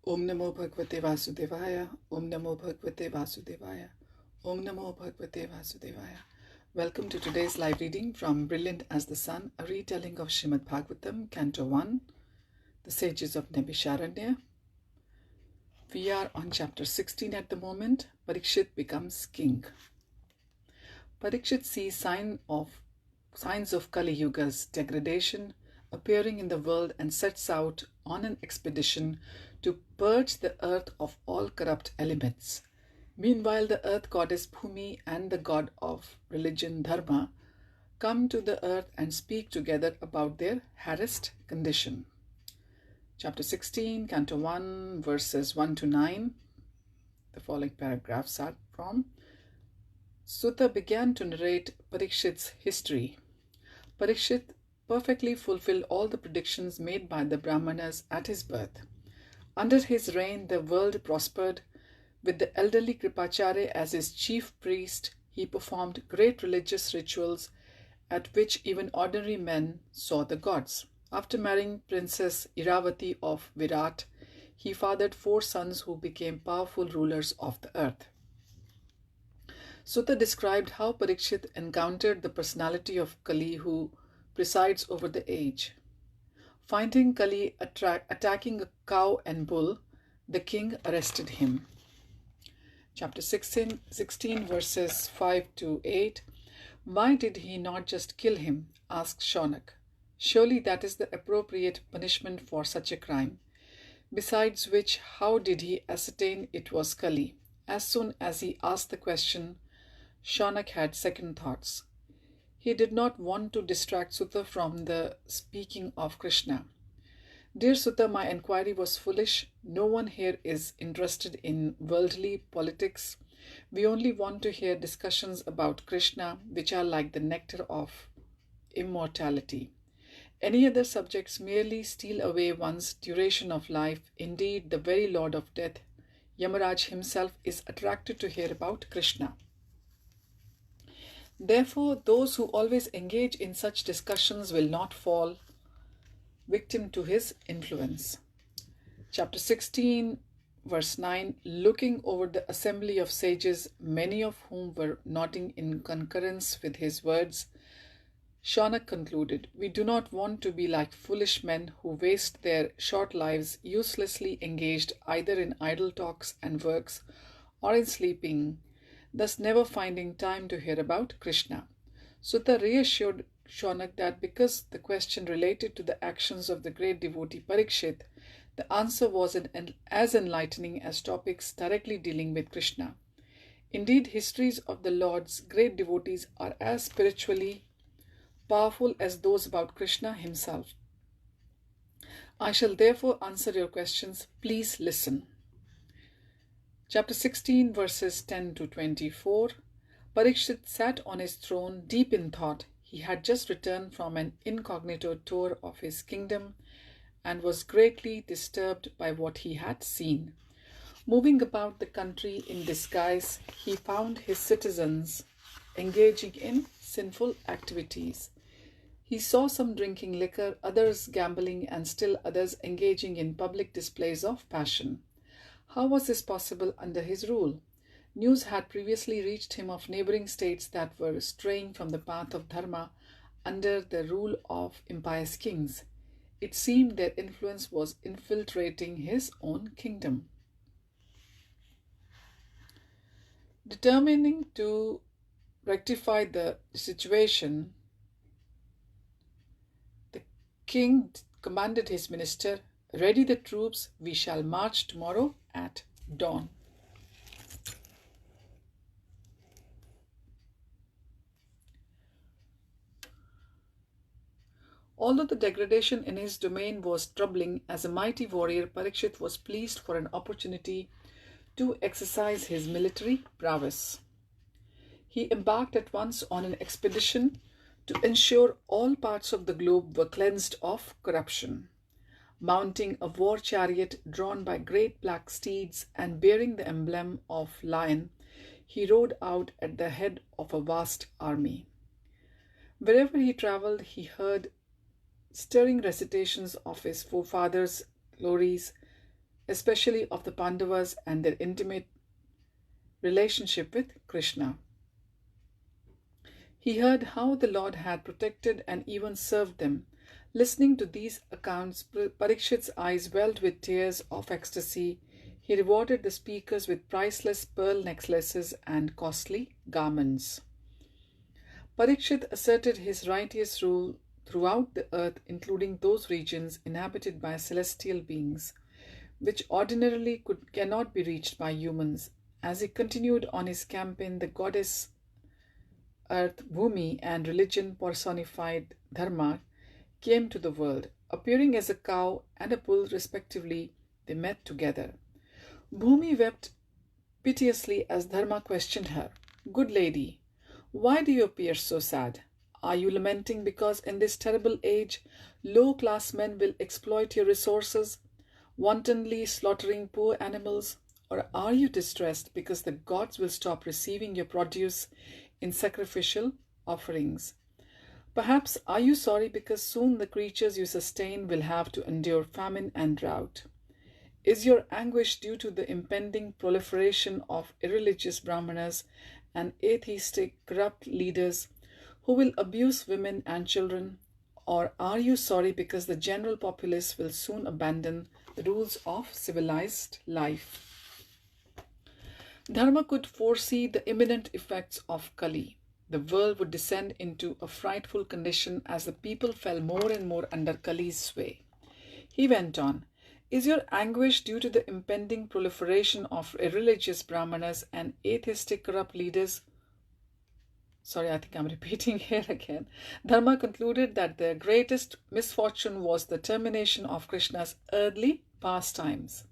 Om Namo Bhagavate Vasudevaya, Om Namo Bhagavate Vasudevaya, Om Namo Bhagavate Vasudevaya. Welcome to today's live reading from Brilliant as the Sun, a retelling of Srimad Bhagavatam, Canto 1, the Sages of Naimisharanya. We are on chapter 16 at the moment. Parikshit becomes king. Parikshit sees signs of Kali Yuga's degradation appearing in the world and sets out on an expedition to purge the earth of all corrupt elements. Meanwhile, the earth goddess Bhumi and the god of religion Dharma come to the earth and speak together about their harassed condition. Chapter 16, Canto 1, verses 1 to 9. The following paragraphs are from. Sutta began to narrate Parikshit's history. Parikshit perfectly fulfilled all the predictions made by the Brahmanas at his birth. Under his reign, the world prospered. With the elderly Kripacharya as his chief priest, he performed great religious rituals at which even ordinary men saw the gods. After marrying Princess Iravati of Virat, he fathered 4 sons who became powerful rulers of the earth. Sutta described how Parikshit encountered the personality of Kali who presides over the age. Finding Kali attacking a cow and bull, the king arrested him. Chapter 16, verses 5 to 8. Why did he not just kill him? Asked Shaunak. Surely that is the appropriate punishment for such a crime. Besides which, how did he ascertain it was Kali? As soon as he asked the question, Shaunak had second thoughts. He did not want to distract Sutta from the speaking of Krishna. Dear Sutta, my inquiry was foolish. No one here is interested in worldly politics. We only want to hear discussions about Krishna, which are like the nectar of immortality. Any other subjects merely steal away one's duration of life. Indeed, the very Lord of Death, Yamaraj himself, is attracted to hear about Krishna. Therefore, those who always engage in such discussions will not fall victim to his influence. Chapter 16, verse 9. Looking over the assembly of sages, many of whom were nodding in concurrence with his words, Shaunak concluded, we do not want to be like foolish men who waste their short lives uselessly engaged either in idle talks and works or in sleeping, thus never finding time to hear about Krishna. Sutta reassured Shaunak that because the question related to the actions of the great devotee Parikshit, the answer was as enlightening as topics directly dealing with Krishna. Indeed, histories of the Lord's great devotees are as spiritually powerful as those about Krishna himself. I shall therefore answer your questions. Please listen. Chapter 16, verses 10 to 24. Parikshit sat on his throne deep in thought. He had just returned from an incognito tour of his kingdom and was greatly disturbed by what he had seen. Moving about the country in disguise, he found his citizens engaging in sinful activities. He saw some drinking liquor, others gambling, and still others engaging in public displays of passion. How was this possible under his rule? News had previously reached him of neighboring states that were straying from the path of dharma under the rule of impious kings. It seemed their influence was infiltrating his own kingdom. Determining to rectify the situation, the king commanded his minister, ready the troops, we shall march tomorrow at dawn. Although the degradation in his domain was troubling, as a mighty warrior, Parikshit was pleased for an opportunity to exercise his military prowess. He embarked at once on an expedition to ensure all parts of the globe were cleansed of corruption. Mounting a war chariot drawn by great black steeds and bearing the emblem of lion, he rode out at the head of a vast army. Wherever he travelled, he heard stirring recitations of his forefathers' glories, especially of the Pandavas and their intimate relationship with Krishna. He heard how the Lord had protected and even served them. Listening to these accounts, Parikshit's eyes welled with tears of ecstasy. He rewarded the speakers with priceless pearl necklaces and costly garments. Parikshit asserted his righteous rule throughout the earth, including those regions inhabited by celestial beings, which ordinarily cannot be reached by humans. As he continued on his campaign, the goddess Earth, Bhumi, and religion personified Dharma came to the world. Appearing as a cow and a bull respectively, they met together. Bhumi wept piteously as Dharma questioned her. "Good lady, why do you appear so sad? Are you lamenting because in this terrible age low-class men will exploit your resources, wantonly slaughtering poor animals? Or are you distressed because the gods will stop receiving your produce in sacrificial offerings? Perhaps are you sorry because soon the creatures you sustain will have to endure famine and drought? Is your anguish due to the impending proliferation of irreligious brahmanas and atheistic corrupt leaders who will abuse women and children? Or are you sorry because the general populace will soon abandon the rules of civilized life?" Dharma could foresee the imminent effects of Kali. The world would descend into a frightful condition as the people fell more and more under Kali's sway. He went on, "Is your anguish due to the impending proliferation of irreligious brahmanas and atheistic corrupt leaders?" Sorry, I think I'm repeating here again. Dharma concluded that the greatest misfortune was the termination of Krishna's earthly pastimes.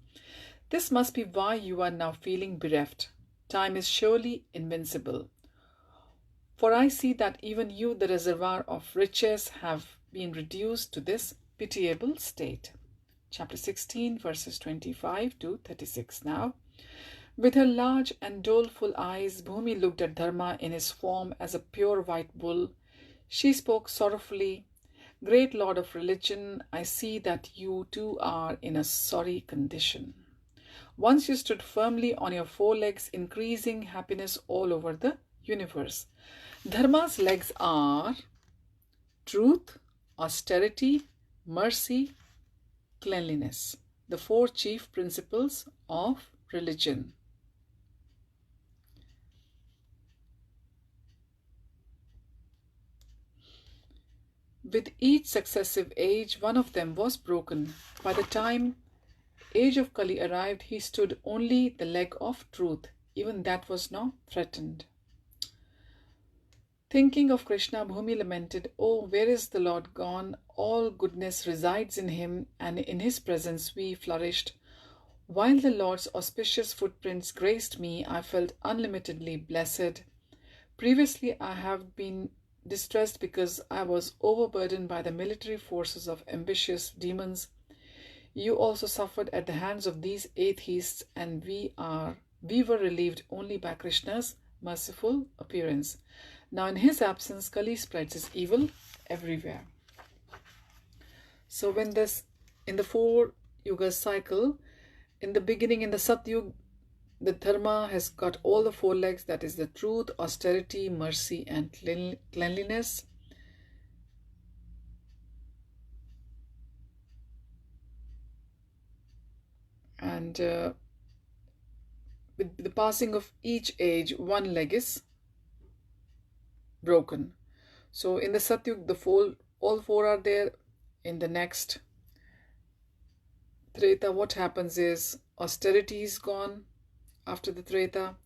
This must be why you are now feeling bereft. Time is surely invincible. For I see that even you, the reservoir of riches, have been reduced to this pitiable state. Chapter 16, verses 25 to 36 now. With her large and doleful eyes, Bhumi looked at Dharma in his form as a pure white bull. She spoke sorrowfully. "Great Lord of religion, I see that you too are in a sorry condition. Once you stood firmly on your four legs, increasing happiness all over the universe. Dharma's legs are truth, austerity, mercy, cleanliness, the four chief principles of religion. With each successive age, one of them was broken. By the time age of Kali arrived, he stood only the leg of truth. Even that was now threatened." Thinking of Krishna, Bhumi lamented, "Oh, where is the Lord gone? All goodness resides in him, and in his presence we flourished. While the Lord's auspicious footprints graced me, I felt unlimitedly blessed. Previously, I have been distressed because I was overburdened by the military forces of ambitious demons. You also suffered at the hands of these atheists, and we were relieved only by Krishna's merciful appearance. Now in his absence, Kali spreads his evil everywhere." So when in the four yuga cycle, in the beginning, in the Satyug, the Dharma has got all the four legs, that is the truth, austerity, mercy, and cleanliness. And with the passing of each age, one leg is broken. So in the Satyug, all four are there. In the next Treta, what happens is austerity is gone after the Treta,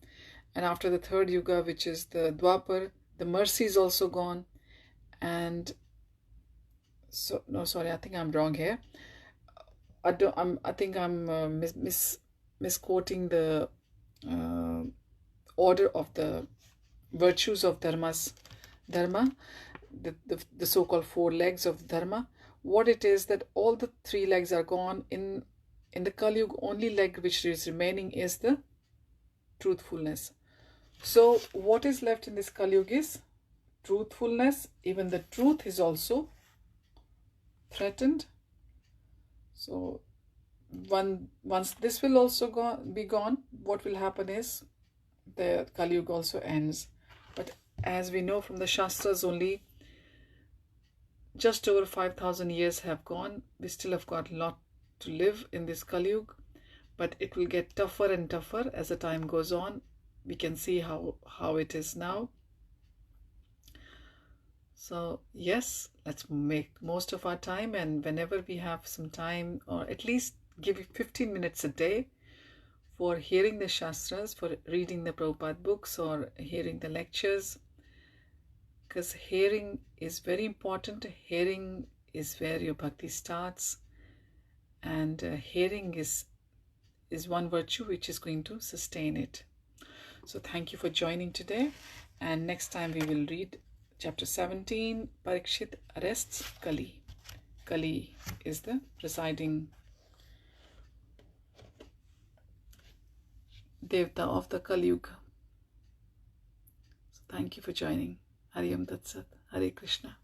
and after the third Yuga, which is the Dwapar, the mercy is also gone. And so, no, sorry, I think I'm wrong here. I think I'm misquoting the order of the virtues of Dharma, the so-called four legs of Dharma. What it is that all the three legs are gone. In the Kali Yuga, only leg which is remaining is the truthfulness. So what is left in this Kali Yuga is truthfulness. Even the truth is also threatened. So once this will also be gone, what will happen is the Kali Yuga also ends. But as we know from the Shastras, only just over 5,000 years have gone. We still have got a lot to live in this Kali Yuga, but it will get tougher and tougher as the time goes on. We can see how it is now. So yes, let's make most of our time, and whenever we have some time, or at least give 15 minutes a day for hearing the Shastras, for reading the Prabhupada books or hearing the lectures, because hearing is very important. Hearing is where your bhakti starts, and hearing is one virtue which is going to sustain it. So thank you for joining today, and next time we will read chapter 17, Parikshit arrests Kali. Kali is the presiding Devta of the Kali Yuga. So thank you for joining. Hari Om Tat Sat. Hare Krishna.